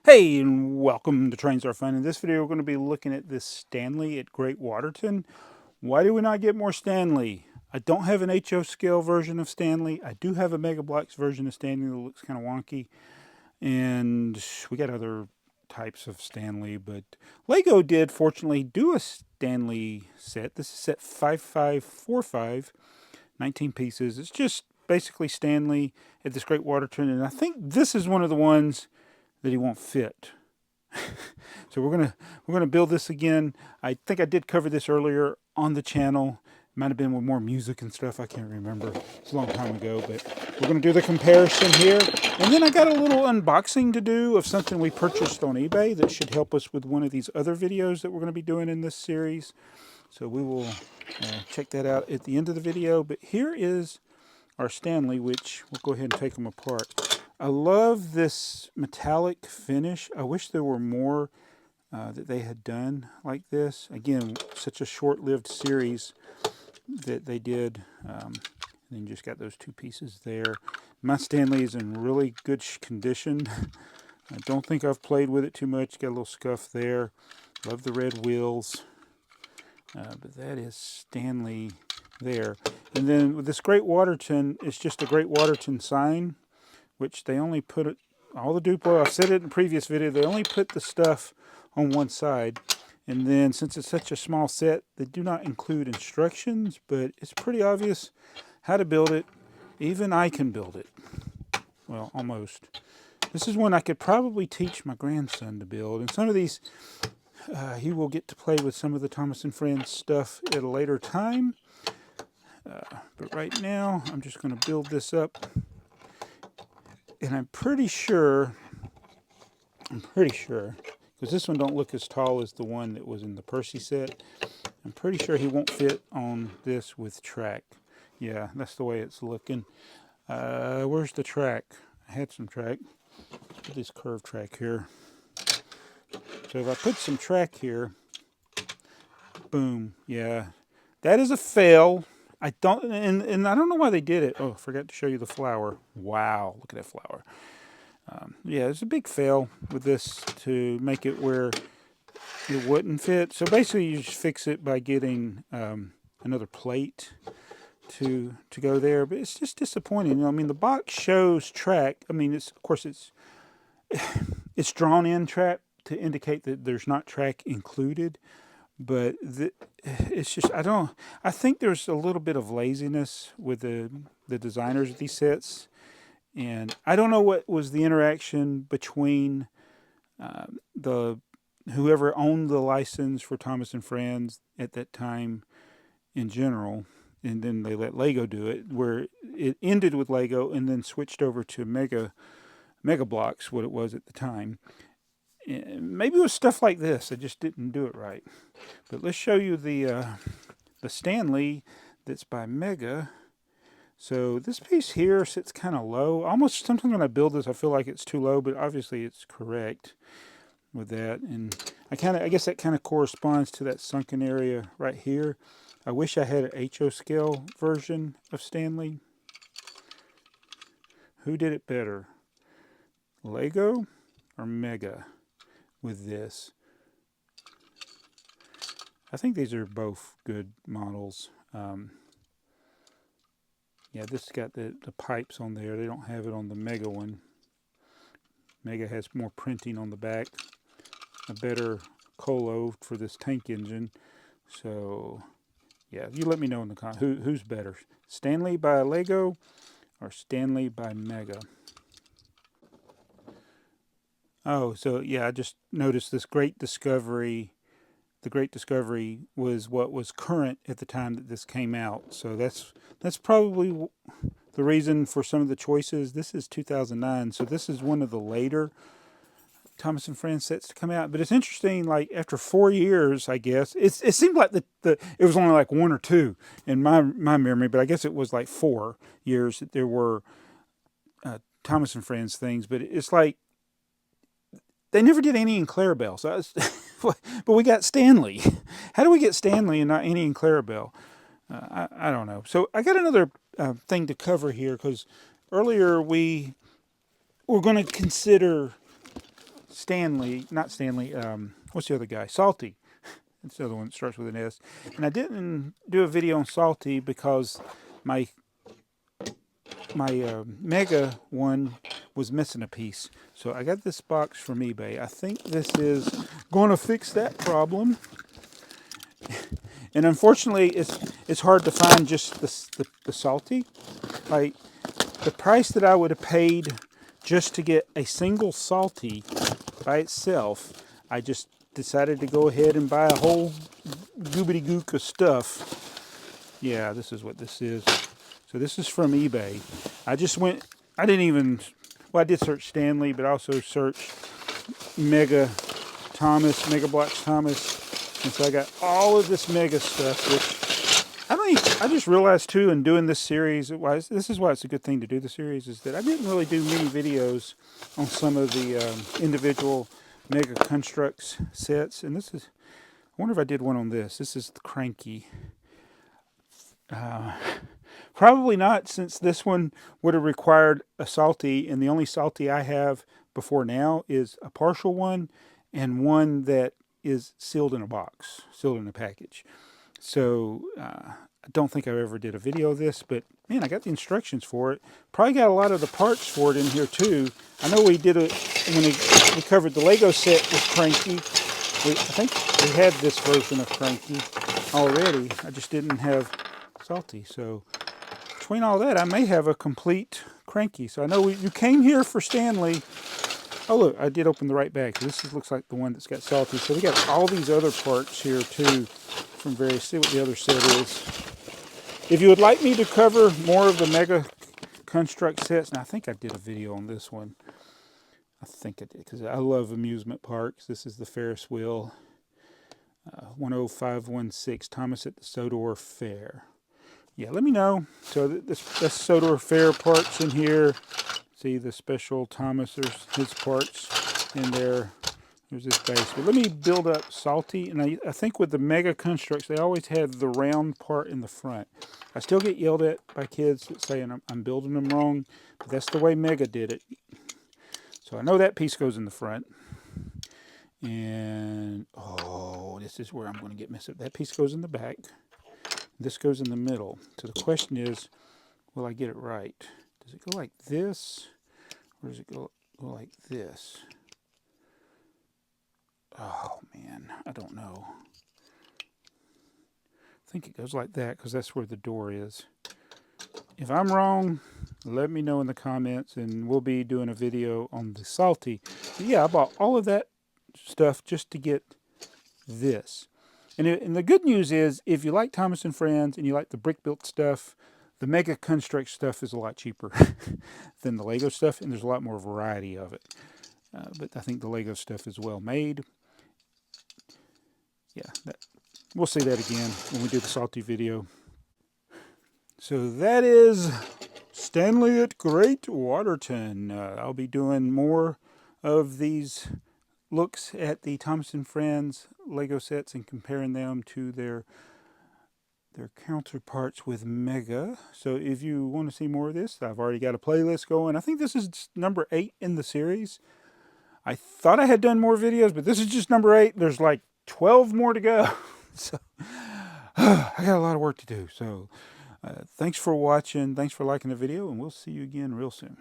Hey, and welcome to TrainWorld Fun. In this video, we're going to be looking at this Stanley at Great Waterton. Why do we not get more Stanley? I don't have an HO scale version of Stanley. I do have a Mega Bloks version of Stanley that looks kind of wonky. And we got other types of Stanley, but LEGO did, fortunately, do a Stanley set. This is set 5545, 19 pieces. It's just basically Stanley at this Great Waterton. And I think this is one of the ones that he won't fit. So we're gonna build this again. I think I did cover this earlier on the channel. It might have been with more music and stuff. I can't remember. It's a long time ago, but we're gonna do the comparison here. And then I got a little unboxing to do of something we purchased on eBay that should help us with one of these other videos that we're gonna be doing in this series. So we will check that out at the end of the video. But here is our Stanley, which we'll go ahead and take them apart. I love this metallic finish. I wish there were more that they had done like this. Again, such a short-lived series that they did. And then you just got those two pieces there. My Stanley is in really good condition. I don't think I've played with it too much. Got a little scuff there. Love the red wheels. But that is Stanley there. And then with this Great Waterton, it's just a Great Waterton sign, which they only put it, all the Duplo, I've said it in the previous video, they only put the stuff on one side. And then since it's such a small set, they do not include instructions, but it's pretty obvious how to build it. Even I can build it. Well, almost. This is one I could probably teach my grandson to build. And some of these, he will get to play with some of the Thomas and Friends stuff at a later time. But right now, I'm just going to build this up. And I'm pretty sure, because this one don't look as tall as the one that was in the Percy set. I'm pretty sure he won't fit on this with track. Yeah, that's the way it's looking. Where's the track? I had some track. Put this curved track here. So if I put some track here, boom, yeah. That is a fail. I don't, and I don't know why they did it. Oh, I forgot to show you the flower. Wow, look at that flower. Yeah, it's a big fail with this to make it where it wouldn't fit. So basically, you just fix it by getting another plate to go there. But it's just disappointing. You know, I mean, the box shows track. I mean, it's of course it's drawn in track to indicate that there's not track included. But it's just, I think there's a little bit of laziness with the designers of these sets. And I don't know what was the interaction between whoever owned the license for Thomas and Friends at that time in general. And then they let LEGO do it, where it ended with LEGO and then switched over to Mega Bloks, what it was at the time. Maybe it was stuff like this. I just didn't do it right. But let's show you the Stanley that's by Mega. So this piece here sits kind of low. Almost sometimes when I build this, I feel like it's too low, but obviously it's correct with that. And I guess that kind of corresponds to that sunken area right here. I wish I had an HO scale version of Stanley. Who did it better, LEGO or Mega? With this, I think these are both good models. Yeah, this has got the pipes on there. They don't have it on the Mega one. Mega has more printing on the back, a better colo for this tank engine. So yeah, you let me know in the comments who's better, Stanley by LEGO or Stanley by Mega. Oh, so yeah, I just noticed this Great Discovery. The Great Discovery was what was current at the time that this came out. So that's probably the reason for some of the choices. This is 2009, so this is one of the later Thomas and Friends sets to come out. But it's interesting, like after 4 years, I guess it seemed like it was only like 1 or 2 in my memory, but I guess it was like 4 years that there were Thomas and Friends things. But it's like they never did Annie and Clarabelle. So but we got Stanley. How do we get Stanley and not Annie and Clarabelle? I don't know. So I got another thing to cover here because earlier we were going to consider Stanley, not Stanley, what's the other guy? Salty. That's the other one that starts with an S. And I didn't do a video on Salty because my Mega one was missing a piece. So I got this box from eBay. I think this is going to fix that problem. And unfortunately, it's hard to find just the Salty. Like, the price that I would have paid just to get a single Salty by itself, I just decided to go ahead and buy a whole goobity gook of stuff. Yeah, this is what this is. So this is from eBay. I did search Stanley, but I also searched Mega Bloks Thomas. And so I got all of this Mega stuff, which I just realized too in doing this series, this is why it's a good thing to do the series, is that I didn't really do many videos on some of the individual Mega Constructs sets. And this is, I wonder if I did one on this. This is the Cranky. Probably not, since this one would have required a Salty, and the only Salty I have before now is a partial one and one that is sealed in a box, sealed in a package. So I don't think I ever did a video of this, but man, I got the instructions for it. Probably got a lot of the parts for it in here too. I know we did it when we covered the Lego set with Cranky. I think we had this version of Cranky already. I just didn't have Salty. So between all that, I may have a complete Cranky. So I know you came here for Stanley. Oh look, I did open the right bag. This looks like the one that's got Salty. So we got all these other parts here too from various, see what the other set is. If you would like me to cover more of the Mega Construct sets, and I think I did a video on this one. I think I did, because I love amusement parks. This is the Ferris wheel. 10516, Thomas at the Sodor Fair. Yeah, let me know. So this Sodor Fair parts in here. See the special Thomas, there's his parts in there. There's this base. But let me build up Salty. And I think with the Mega Constructs, they always have the round part in the front. I still get yelled at by kids that saying I'm building them wrong. But that's the way Mega did it. So I know that piece goes in the front. And, oh, this is where I'm going to get messed up. That piece goes in the back. This goes in the middle. So the question is, will I get it right? Does it go like this? Or does it go like this? Oh, man, I don't know. I think it goes like that because that's where the door is. If I'm wrong, let me know in the comments, and we'll be doing a video on the Salty. But yeah, I bought all of that stuff just to get this. And the good news is, if you like Thomas and Friends and you like the brick built stuff, the Mega Construct stuff is a lot cheaper than the Lego stuff, and there's a lot more variety of it. But I think the Lego stuff is well made. Yeah, we'll see that again when we do the Salty video. So that is Stanley at Great Waterton. I'll be doing more of these looks at the Thomas and Friends Lego sets and comparing them to their counterparts with Mega. So if you want to see more of this, I've already got a playlist going. I think this is number 8 in the series. I thought I had done more videos, but this is just number 8. There's like 12 more to go. So I got a lot of work to do. So thanks for watching. Thanks for liking the video, and we'll see you again real soon.